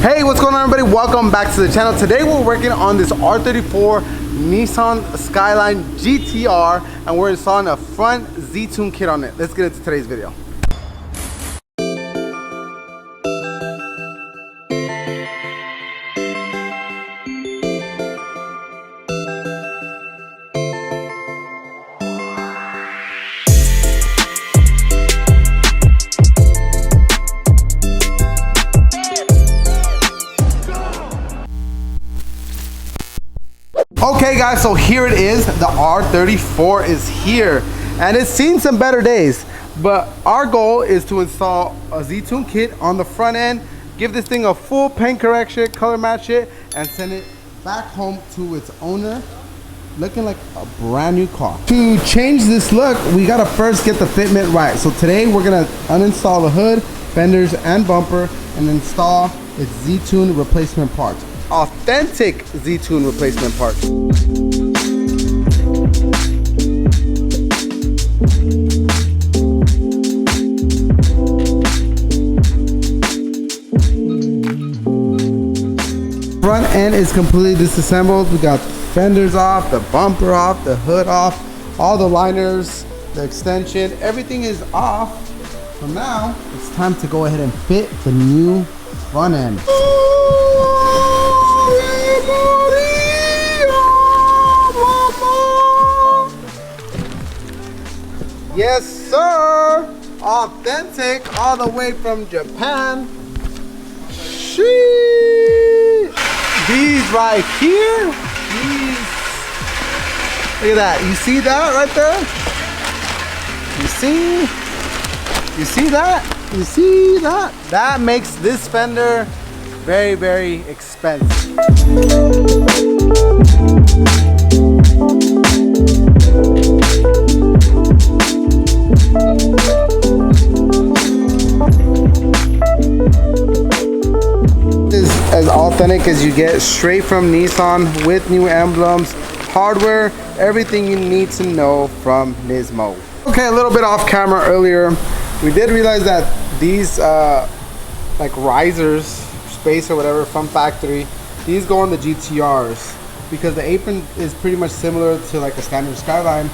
Hey, what's going on, everybody? Welcome back to the channel. Today we're working on this R34 Nissan Skyline GTR and we're installing a front Z-Tune kit on it. Let's get into today's video. Okay guys, so here it is. The R34 is here and it's seen some better days, but our goal is to install a Z-Tune kit on the front end, give this thing a full paint correction, color match it, and send it back home to its owner looking like a brand new car. To change this look, we gotta first get the fitment right. So today we're gonna uninstall the hood, fenders, and bumper and install its Z-Tune replacement parts. Authentic Z-Tune replacement parts. Front end is completely disassembled. We got fenders off, the bumper off, the hood off, all the liners, the extension, everything is off. So now it's time to go ahead and fit the new front end. Yes, sir. Authentic, all the way from Japan. Sheesh. These right here. These. Look at that. You see that right there? You see? You see that? You see that? That makes this fender very, very expensive. This is as authentic as you get, straight from Nissan with new emblems, hardware, everything you need to know from Nismo. Okay, a little bit off camera earlier, we did realize that these like risers, space or whatever from factory, these go on the GTRs because the apron is pretty much similar to like a standard Skyline.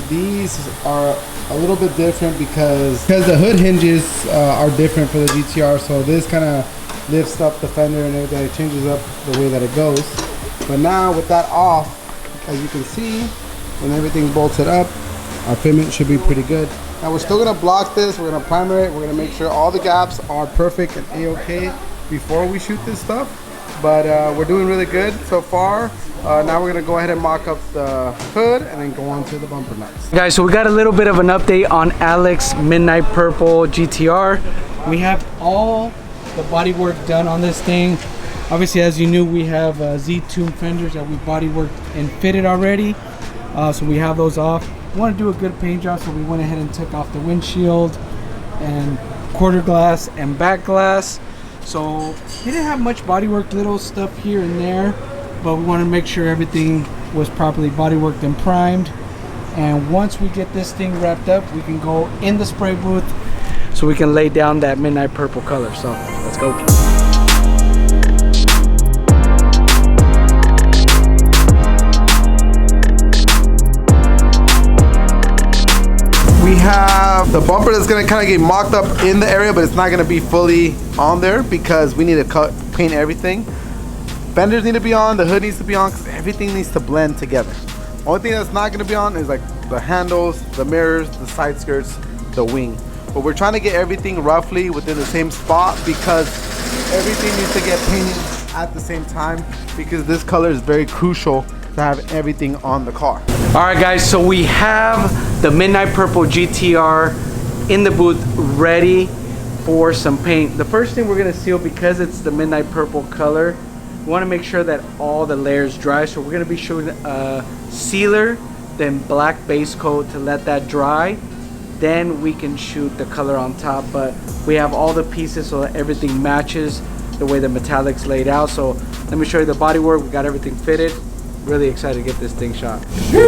These are a little bit different because the hood hinges are different for the GTR, so this kind of lifts up the fender and everything. It changes up the way that it goes. But now with that off, as you can see, when everything's bolted up, our fitment should be pretty good. Now we're still gonna block this, we're gonna primer it, we're gonna make sure all the gaps are perfect and a-okay before we shoot this stuff. But we're doing really good so far. Now we're gonna go ahead and mock up the hood and then go on to the bumper next. Guys, so we got a little bit of an update on Alex Midnight Purple GTR. We have all the body work done on this thing. Obviously, as you knew, we have Z-Tune fenders that we body worked and fitted already. So we have those off. We want to do a good paint job, so we went ahead and took off the windshield and quarter glass and back glass. So we didn't have much body work, little stuff here and there, but we wanted to make sure everything was properly body worked and primed. And once we get this thing wrapped up, we can go in the spray booth so we can lay down that midnight purple color. So let's go. We have the bumper that's gonna kind of get mocked up in the area, but it's not gonna be fully on there because we need to paint everything. Fenders need to be on, the hood needs to be on, because everything needs to blend together. Only thing that's not gonna be on is like the handles, the mirrors, the side skirts, the wing. But we're trying to get everything roughly within the same spot because everything needs to get painted at the same time because this color is very crucial to have everything on the car. All right guys, so we have the Midnight Purple GTR in the booth ready for some paint. The first thing we're gonna seal, because it's the Midnight Purple color, we wanna make sure that all the layers dry. So we're gonna be shooting a sealer, then black base coat to let that dry. Then we can shoot the color on top, but we have all the pieces so that everything matches the way the metallic's laid out. So let me show you the body work. We got everything fitted. Really excited to get this thing shot. So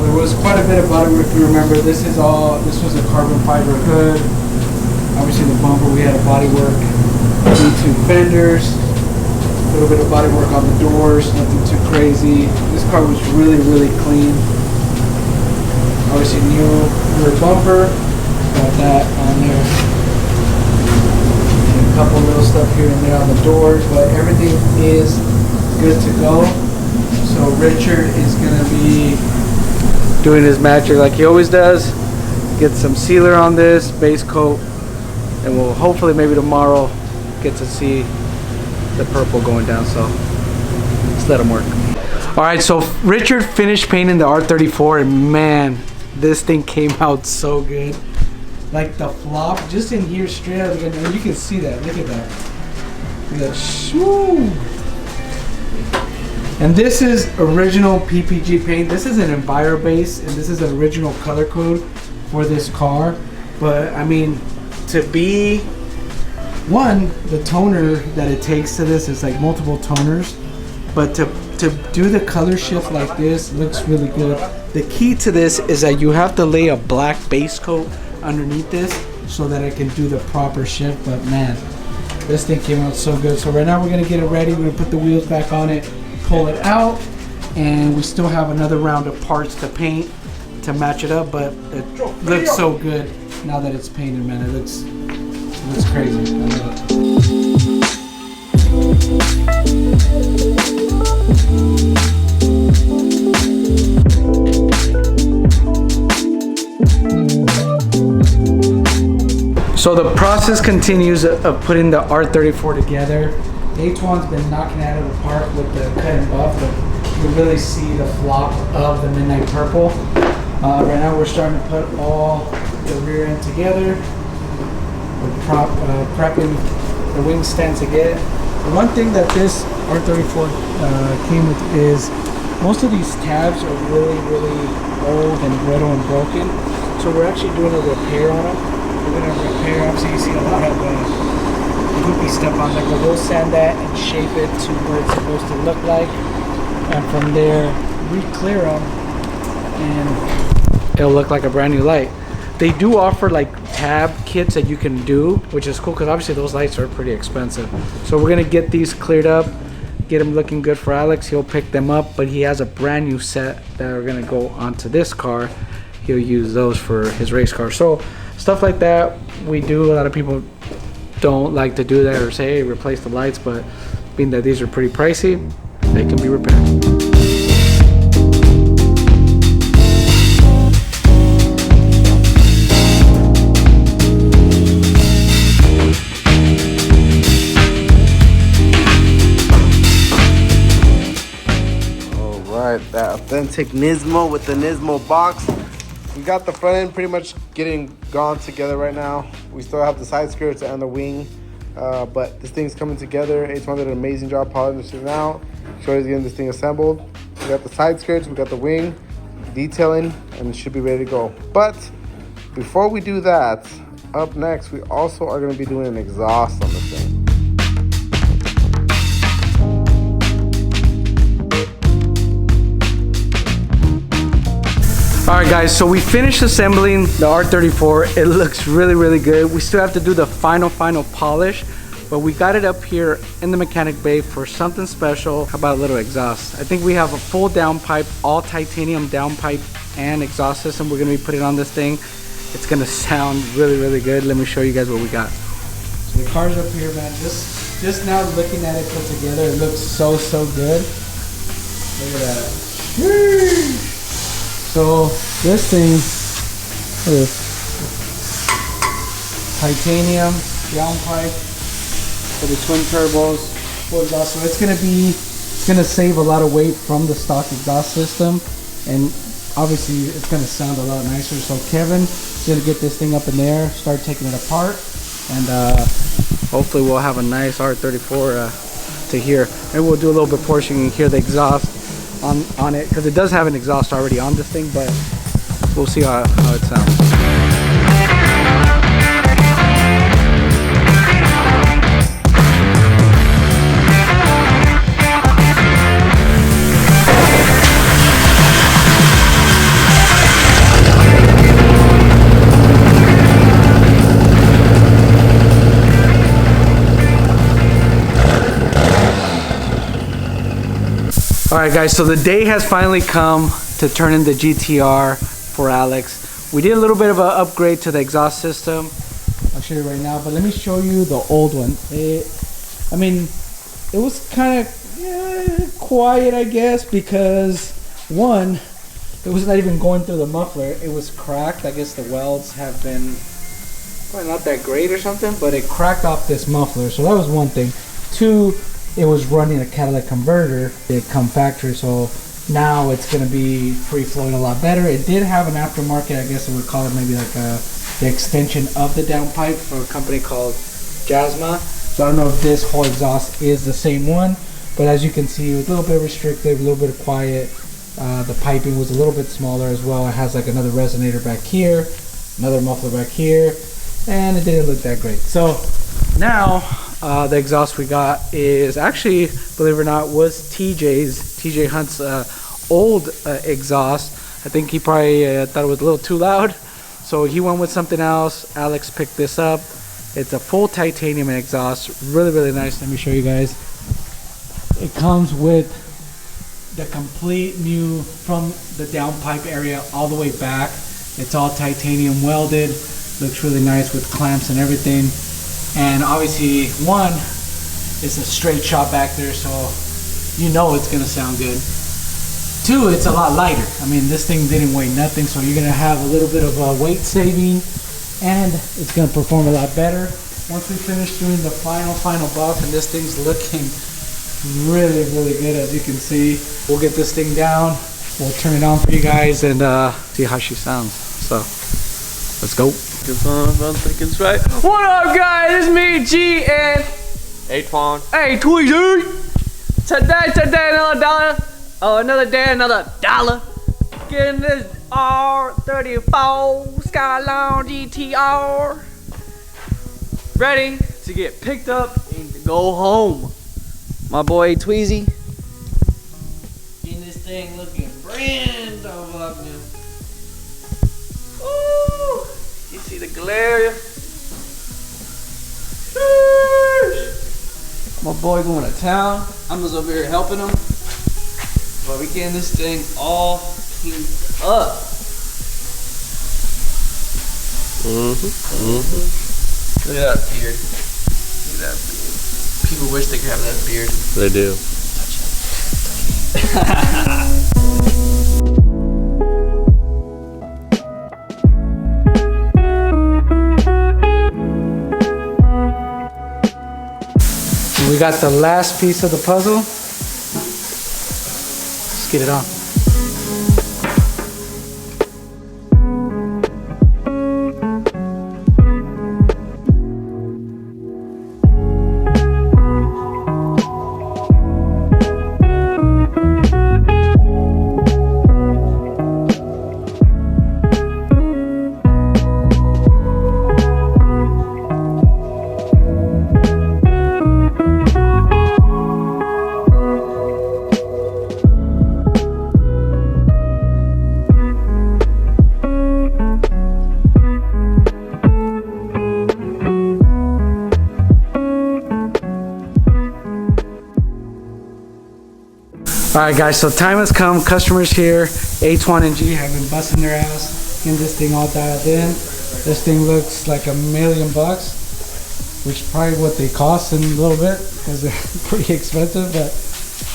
there was was quite a bit of bodywork. If you remember, this was a carbon fiber hood. Obviously the bumper, we had a bodywork, two fenders, a little bit of bodywork on the doors, nothing too crazy. This car was really, really clean. Obviously new rear bumper, got that on there. And a couple little stuff here and there on the doors, but everything is good to go. So Richard is gonna be doing his magic like he always does. Get some sealer on this, base coat, and we'll hopefully maybe tomorrow get to see the purple going down. So let's let him work. All right, so Richard finished painting the R34, and man, this thing came out so good. Like the flop just in here straight out of the gun, you can see that. Look at that. Look at that. Shoo. And this is original PPG paint. This is an Enviro base, and this is an original color code for this car. But I mean, to be the toner that it takes to this is like multiple toners, but to do the color shift like this looks really good. The key to this is that you have to lay a black base coat underneath this so that it can do the proper shift. But man, this thing came out so good. So right now we're gonna get it ready. We're gonna put the wheels back on it, pull it out, and we still have another round of parts to paint to match it up, but it looks so good now that it's painted, man. It looks crazy. I love it. So the process continues of putting the R34 together. H1's been knocking it out of the park with the cut and buff, but you really see the flop of the Midnight Purple. Right now we're starting to put all the rear end together. We're prepping the wing stands again. The one thing that this R34 came with is most of these tabs are really, really old and brittle and broken. So we're actually doing a repair on them. We're going to repair, obviously you see a lot of goopy stuff on there, but we'll sand that and shape it to what it's supposed to look like. And from there, re-clear them and it'll look like a brand new light. They do offer like tab kits that you can do, which is cool because obviously those lights are pretty expensive. So we're gonna get these cleared up, get them looking good for Alex. He'll pick them up, but he has a brand new set that are gonna go onto this car. He'll use those for his race car. So stuff like that we do. A lot of people don't like to do that or say, hey, replace the lights, but being that these are pretty pricey, they can be repaired. That authentic Nismo with the Nismo box. We got the front end pretty much getting gone together right now. We still have the side skirts and the wing, but this thing's coming together. H1 did an amazing job polishing it out. Shorty's getting this thing assembled. We got the side skirts, we got the wing, detailing, and it should be ready to go. But before we do that, up next, we also are going to be doing an exhaust on this thing. Alright guys, so we finished assembling the R34. It looks really, really good. We still have to do the final polish, but we got it up here in the mechanic bay for something special. How about a little exhaust? I think we have a full downpipe, all titanium downpipe and exhaust system. We're gonna be putting on this thing. It's gonna sound really, really good. Let me show you guys what we got. So the car's up here, man. Just now looking at it put together, it looks so good. Look at that. Whee! So this thing is titanium downpipe for the twin turbos, full exhaust. So it's gonna save a lot of weight from the stock exhaust system, and obviously it's gonna sound a lot nicer. So Kevin's gonna get this thing up in there, start taking it apart, and hopefully we'll have a nice R34 to hear. Maybe we'll do a little bit more so you can hear the exhaust on it, because it does have an exhaust already on this thing, but we'll see how it sounds. Alright guys, so the day has finally come to turn in the GTR for Alex. We did a little bit of an upgrade to the exhaust system. I'll show you right now, but let me show you the old one. I mean, it was kind of quiet, I guess, because one, it was not even going through the muffler. It was cracked. I guess the welds have been probably not that great or something, but it cracked off this muffler. So that was one thing. Two, it was running a catalytic converter. It come factory, so now it's going to be free flowing a lot better. It did have an aftermarket, I guess I would call it maybe like the extension of the downpipe for a company called Jasma. So I don't know if this whole exhaust is the same one, but as you can see, it was a little bit restrictive, a little bit quiet. The piping was a little bit smaller as well. It has like another resonator back here, another muffler back here, and it didn't look that great. So now the exhaust we got is actually, believe it or not, was TJ Hunt's old exhaust. I think he probably thought it was a little too loud, so he went with something else. Alex picked this up. It's a full titanium exhaust, really nice. Let me show you guys. It comes with the complete new, from the downpipe area all the way back. It's all titanium welded, looks really nice with clamps and everything. And obviously, one, it's a straight shot back there, so you know it's gonna sound good. Two, it's a lot lighter. I mean, this thing didn't weigh nothing, so you're gonna have a little bit of a weight saving, and it's gonna perform a lot better. Once we finish doing the final buff, and this thing's looking really good, as you can see. We'll get this thing down, we'll turn it on for you guys, and see how she sounds. So let's go. I'm thinking it's right. What up, guys? It's me, G, and Hey, Twan. hey, Tweezy. Today, another dollar. Oh, another day, another dollar. Getting this R34 Skyline GTR ready to get picked up and to go home. My boy Tweezy. Getting this thing looking brand new. Woo! You see the glare? My boy going to town. I'm just over here helping him. But we getting this thing all cleaned up. Look at that beard. Look at that beard. People wish they could have that beard. They do. We got the last piece of the puzzle. Let's get it on. Alright guys, so time has come. Customers here, H1 and G, have been busting their ass, getting this thing all dialed in. This thing looks like $1,000,000, which is probably what they cost in a little bit, because they're pretty expensive, but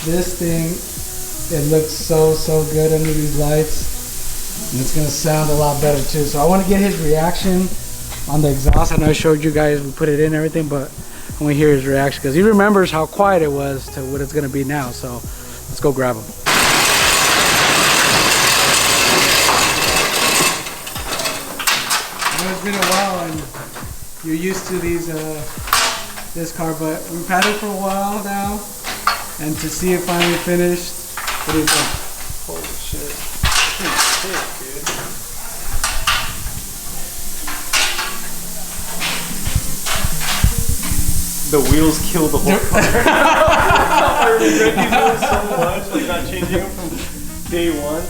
this thing, it looks so good under these lights, and it's going to sound a lot better too. So I want to get his reaction on the exhaust. I know I showed you guys, we put it in and everything, but I want to hear his reaction, because he remembers how quiet it was to what it's going to be now. So let's go grab him. It's been a while and you're used to these this car, but we've had it for a while now, and to see it finally finished, what do you think? Holy shit. It's sick, dude. The wheels kill the whole car. I regret these wheels so much, like not changing them from day one.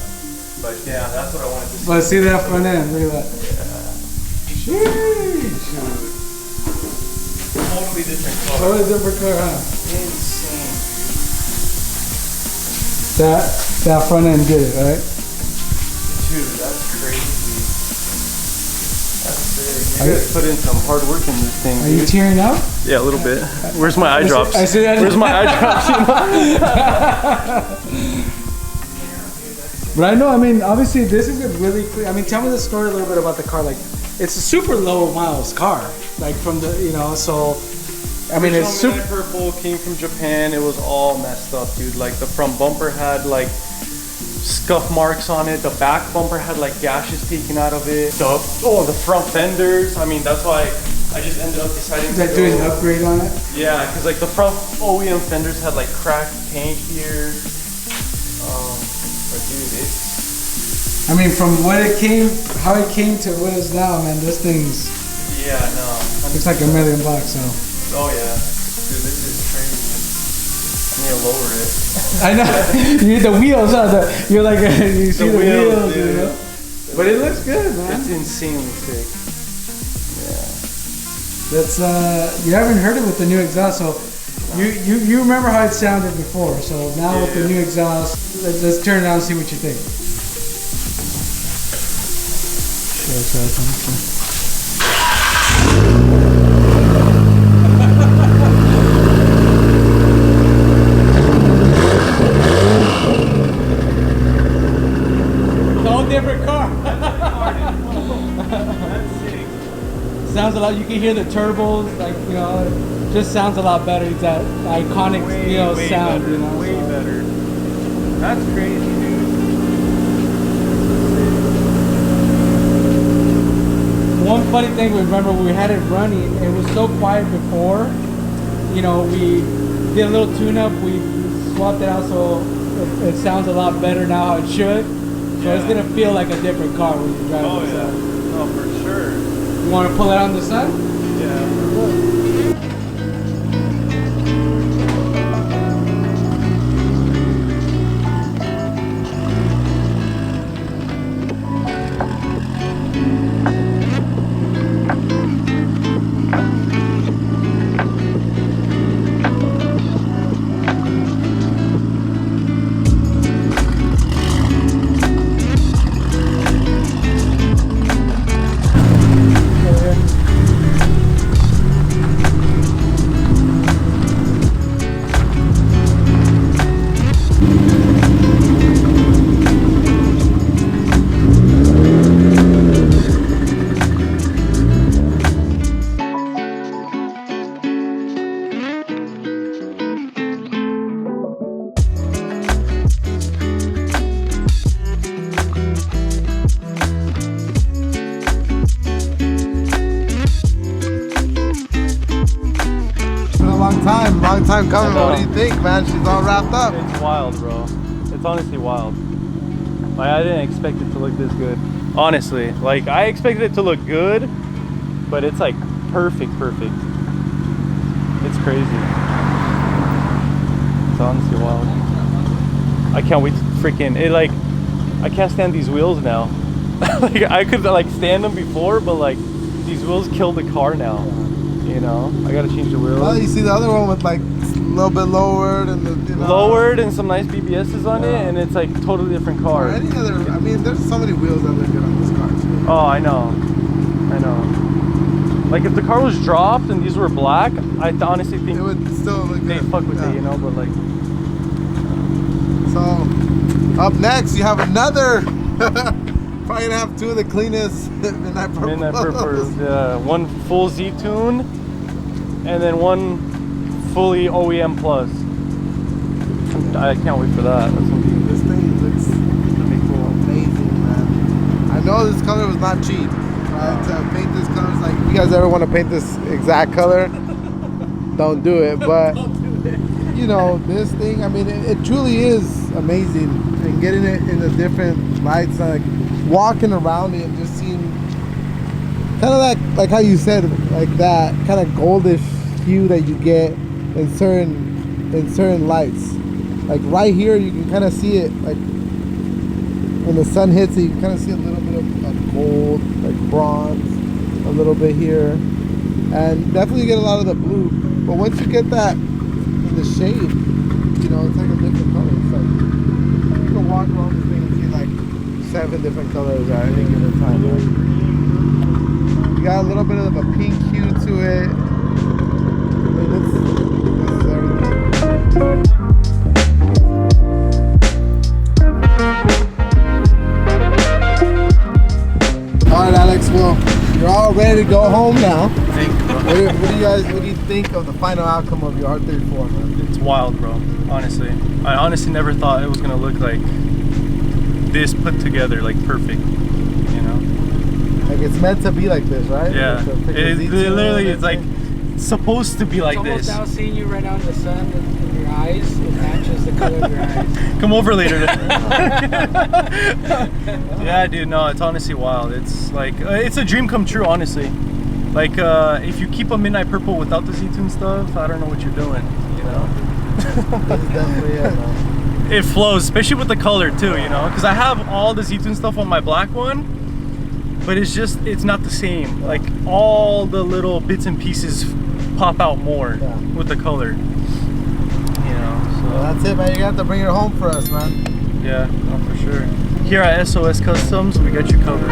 But yeah, that's what I wanted to see. But see that front end, look at that. Yeah. Sheesh. Totally different car. Totally different car, huh? Insane. that front end did it, right? Dude, that's crazy. That's sick. You guys put in some hard work in this thing. Are you tearing up? Yeah, a little bit. Where's my eye drops? I see that. Where's my eye drops? But I know, I mean, obviously this is a really clear. I mean, tell me the story a little bit about the car. Like, it's a super low miles car. Like from the, you know, so. I mean, it's super. Midnight Purple came from Japan. It was all messed up, dude. Like the front bumper had like scuff marks on it. The back bumper had like gashes taken out of it. The front fenders. I mean, that's why I just ended up deciding to doing an upgrade on it. Yeah, because like the front OEM fenders had like cracked paint here. But dude, it's. I mean, from what it came, how it came to what it is now, man. This thing's. Yeah, no. Looks like $1 million, so. Oh yeah, dude, this is crazy. I need to lower it. I know. You need the wheels, huh? You're like, you see the wheels, dude. You know? But it looks good, man. It's insanely sick. Yeah. That's you haven't heard it with the new exhaust, so you remember how it sounded before. So now with the new exhaust, let's turn it on and see what you think. Different car. That's sick. Sounds a lot. You can hear the turbos, like, you know, it just sounds a lot better. It's that iconic, Way sound. better, You know, way so. better. That's crazy, dude. One funny thing, we remember we had it running. It was so quiet before. You know, we did a little tune-up. We swapped it out so it sounds a lot better now. How it should. So it's gonna feel like a different car when you drive it. Oh yeah, no, for sure. You want to pull it on the side? Yeah. Long time coming. What do you think, man? She's all wrapped up. It's wild, bro. It's honestly wild. Like, I didn't expect it to look this good. Honestly, like, I expected it to look good, but it's like perfect. It's crazy. It's honestly wild. I can't wait to freaking it. Like, I can't stand these wheels now. Like, I could like stand them before, but like these wheels kill the car now. You know, I gotta change the wheels. Well, you see the other one with like a little bit lowered and lowered and some nice BBSs on it, and it's like totally different car. Or any other, I mean, there's so many wheels that look good on this car too. Oh, I know. Like if the car was dropped and these were black, I honestly think it would still look they good. fuck with it, you know. But like, so up next you have another. Probably gonna have two of the cleanest Midnight Purples. Midnight Purples, yeah. One full Z tune, and then one fully OEM plus. I can't wait for that. That's gonna be. This thing looks gonna be cool. Amazing, man. I know this color was not cheap. Right? To paint this color, it's like if you guys ever want to paint this exact color, don't do it. But you know, this thing, I mean, it truly is amazing. And getting it in the different lights, like walking around it and just seeing kind of like how you said, like that kind of goldish hue that you get in certain lights. Like right here, you can kind of see it, like when the sun hits it, you can kind of see a little bit of like gold, like bronze, a little bit here, and definitely get a lot of the blue. But once you get that in the shade, you know, it's like a different color. It's like walk around this thing and see like 7 different colors at any given time, right? You got a little bit of a pink hue to it. I mean, this is everything. All right, Alex. Well, you're all ready to go home now. Thank you, bro. What do you think of the final outcome of your R34, man? It's wild, bro. Honestly, I honestly never thought it was gonna look like this put together, like perfect. You know? Like it's meant to be like this, right? Yeah. Like It literally, it's like supposed to be like It's almost this. now seeing you right now in the sun in your eyes. It matches the color of your eyes. Come over later. Yeah, dude. No, it's honestly wild. It's like it's a dream come true, honestly. Like if you keep a midnight purple without the Z-Tune stuff, I don't know what you're doing. You know. This is definitely it, man. It flows, especially with the color too. You know, because I have all the Z-Tune stuff on my black one, but it's not the same. Like all the little bits and pieces pop out more with the color. You know. So Well, that's it, man. You have to bring it home for us, man. yeah, no, for sure. Here at SOS Customs, we got you covered.